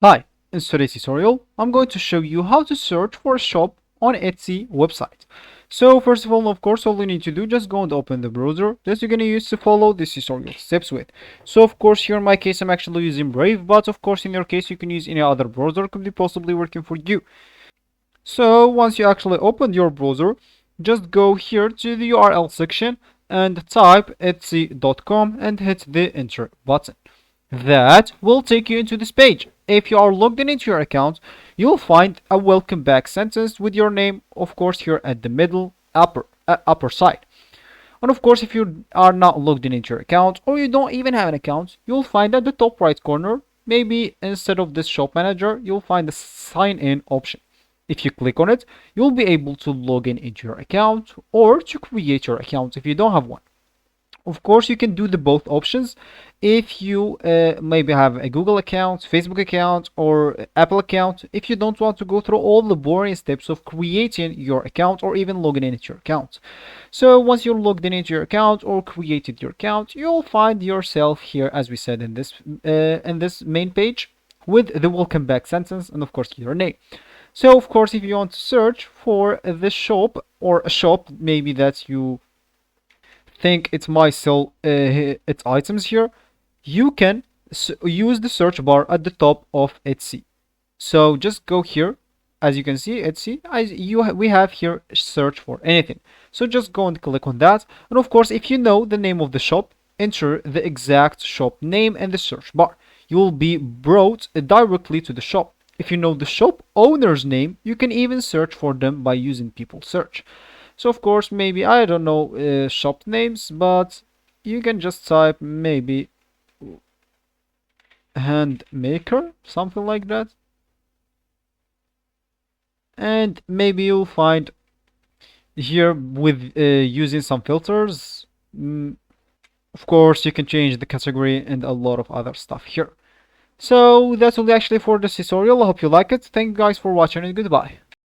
Hi, in today's tutorial, I'm going to show you how to search for a shop on Etsy website. So first of all, all you need to do, just go and open the browser that you're going to use to follow this tutorial steps with. So of course, here in my case, I'm actually using Brave, but of course, in your case, you can use any other browser, could be possibly working for you. So once you actually open your browser, just go here to the URL section and type etsy.com and hit the enter button. That will take you into this page. If you are logged in into your account, you'll find a welcome back sentence with your name, of course, here at the middle upper side. And of course, if you are not logged in into your account or you don't even have an account, you'll find at the top right corner, maybe instead of this shop manager, you'll find the sign in option. If you click on it, you'll be able to log in into your account or to create your account if you don't have one. Of course, you can do the both options if you maybe have a Google account, Facebook account, or Apple account. If you don't want to go through all the boring steps of creating your account or even logging in into your account. So once you're logged in into your account or created your account, you'll find yourself here, as we said in this main page, with the welcome back sentence and of course your name. So of course, if you want to search for the shop or a shop maybe that you think it might sell its items here, you can use the search bar at the top of Etsy. So just go here. As you can see, Etsy, we have here search for anything. So just go and click on that. And of course, if you know the name of the shop, enter the exact shop name in the search bar. You will be brought directly to the shop. If you know the shop owner's name, you can even search for them by using people search. So of course, maybe I don't know shop names, but you can just type maybe hand maker, something like that. And maybe you'll find here with using some filters. Of course, you can change the category and a lot of other stuff here. So that's all actually for this tutorial. I hope you like it. Thank you guys for watching and goodbye.